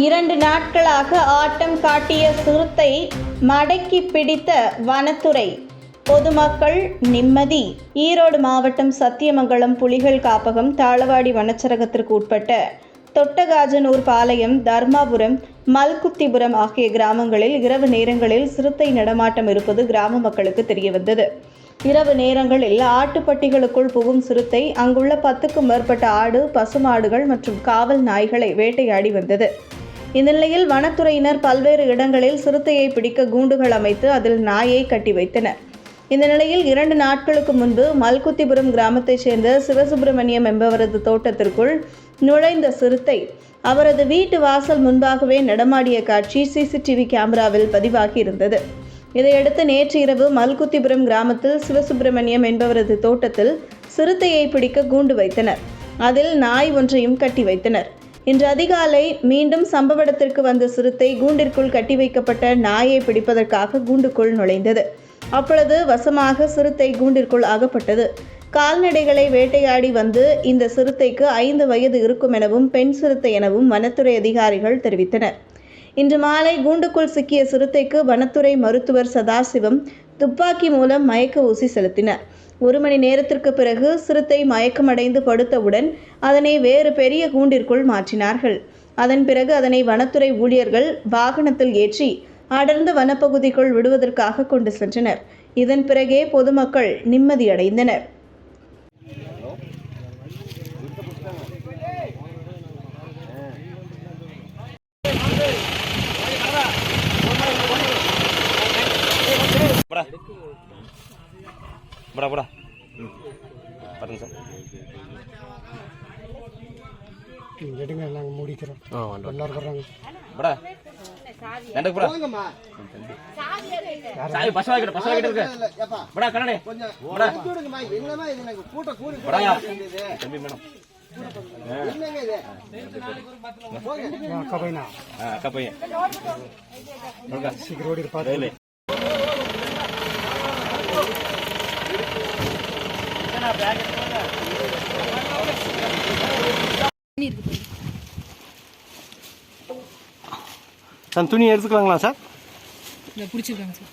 2 நாட்களாக ஆட்டம் காட்டிய சிறுத்தை மடக்கி பிடித்த வனத்துறை, பொதுமக்கள் நிம்மதி. ஈரோடு மாவட்டம் சத்தியமங்கலம் புலிகள் காப்பகம் தாளவாடி வனச்சரகத்திற்கு உட்பட்ட தொட்டகாஜனூர் பாளையம், தர்மாபுரம், மல்குத்திபுரம் ஆகிய கிராமங்களில் இரவு நேரங்களில் சிறுத்தை நடமாட்டம் இருப்பது கிராம மக்களுக்கு தெரியவந்தது. இரவு நேரங்களில் ஆட்டுப்பட்டிகளுக்குள் புகும் சிறுத்தை அங்குள்ள 10க்கும் மேற்பட்ட ஆடு, பசுமாடுகள் மற்றும் காவல் நாய்களை வேட்டையாடி வந்தது. இந்த நிலையில் வனத்துறையினர் பல்வேறு இடங்களில் சிறுத்தையை பிடிக்க கூண்டுகள் அமைத்து அதில் நாயை கட்டி வைத்தனர். இந்த நிலையில் 2 நாட்களுக்கு முன்பு மல்குத்திபுரம் கிராமத்தைச் சேர்ந்த சிவசுப்பிரமணியம் என்பவரது தோட்டத்திற்குள் நுழைந்த சிறுத்தை அவரது வீட்டு வாசல் முன்பாகவே நடமாடிய காட்சி சிசிடிவி கேமராவில் பதிவாகி இருந்தது. இதையடுத்து நேற்று இரவு மல்குத்திபுரம் கிராமத்தில் சிவசுப்பிரமணியம் என்பவரது தோட்டத்தில் சிறுத்தையை பிடிக்க கூண்டு வைத்தனர். அதில் நாய் ஒன்றையும் கட்டி வைத்தனர். இன்று அதிகாலை மீண்டும் சம்பவ இடத்திற்கு வந்த சிறுத்தை கூண்டிற்குள் கட்டி வைக்கப்பட்ட நாயை பிடிப்பதற்காக கூண்டுக்குள் நுழைந்தது. அப்பொழுது வசமாக சிறுத்தை கூண்டிற்குள் அகப்பட்டது. கால்நடைகளை வேட்டையாடி வந்து இந்த சிறுத்தைக்கு 5 வயது இருக்கும் எனவும் பெண் சிறுத்தை எனவும் வனத்துறை அதிகாரிகள் தெரிவித்தனர். இன்று மாலை கூண்டுக்குள் சிக்கிய சிறுத்தைக்கு வனத்துறை மருத்துவர் சதாசிவம் துப்பாக்கி மூலம் மயக்க ஊசி செலுத்தினர். 1 மணி நேரத்திற்கு பிறகு சிறுத்தை மயக்கமடைந்து படுத்தவுடன் அதனை வேறு பெரிய கூண்டிற்குள் மாற்றினார்கள். அதன் பிறகு அதனை வனத்துறை ஊழியர்கள் வாகனத்தில் ஏற்றி அடர்ந்த வனப்பகுதிக்குள் விடுவதற்காக கொண்டு சென்றனர். இதன் பிறகே பொதுமக்கள் நிம்மதியடைந்தனர். பாருங்க சார், எடுங்க, நாங்கள் முடிக்கிறோம். எல்லாரும் வர்றாங்க. படா நண்டக்கு படா சாய் பசவா கிட்ட இருக்கு. படா கண்ணடே படா என்னமா இது எனக்கு கூட்ட கூடி படாயா தம்பி மேடம் என்னங்க இது அக்கா பையனா? அக்கா பையன் சீக்கிரம் ஓடி இருப்பாரு. சார் துணி எடுத்துக்கலாங்களா சார்? பிடிச்சிருக்காங்க சார்.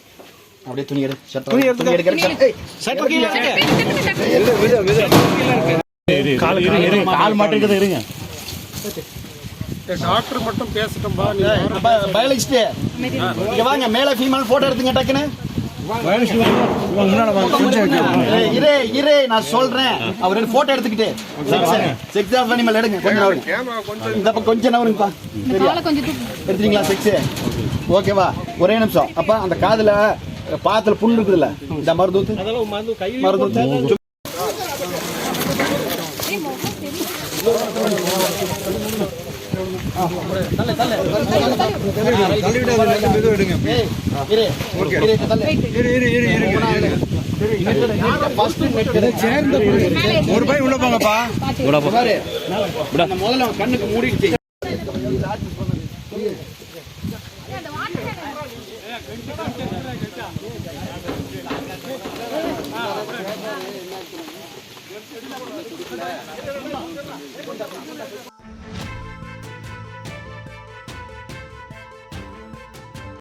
அப்படியே துணி எடு. துணி எடுத்துக்க. கால் மாட்டிருக்குது, இருங்க. டாக்டர் மட்டும் பேசட்டும்பா. பயாலஜிஸ்ட் இங்க வாங்க, மேல ஃபீமேல் போட்டோ எடுத்துங்க டக்குன்னு. இரு நான் சொல்றேன். அவர் போட்டோ எடுத்துக்கிட்டு செக்ஸ் ஆஃப் அனிமல் எடுங்க. கொஞ்சம் நவருங்கப்பா. எடுத்துட்டீங்களா செக்ஸ்? ஓகேவா? ஒரே நிமிஷம். அப்ப அந்த காதுல பாத்துல புண்ணு இருக்குதுல்ல, இந்த மருந்து ஒரு பை உள்ள போங்கப்பா. முதல்ல கண்ணுக்கு மூடிடுச்சு.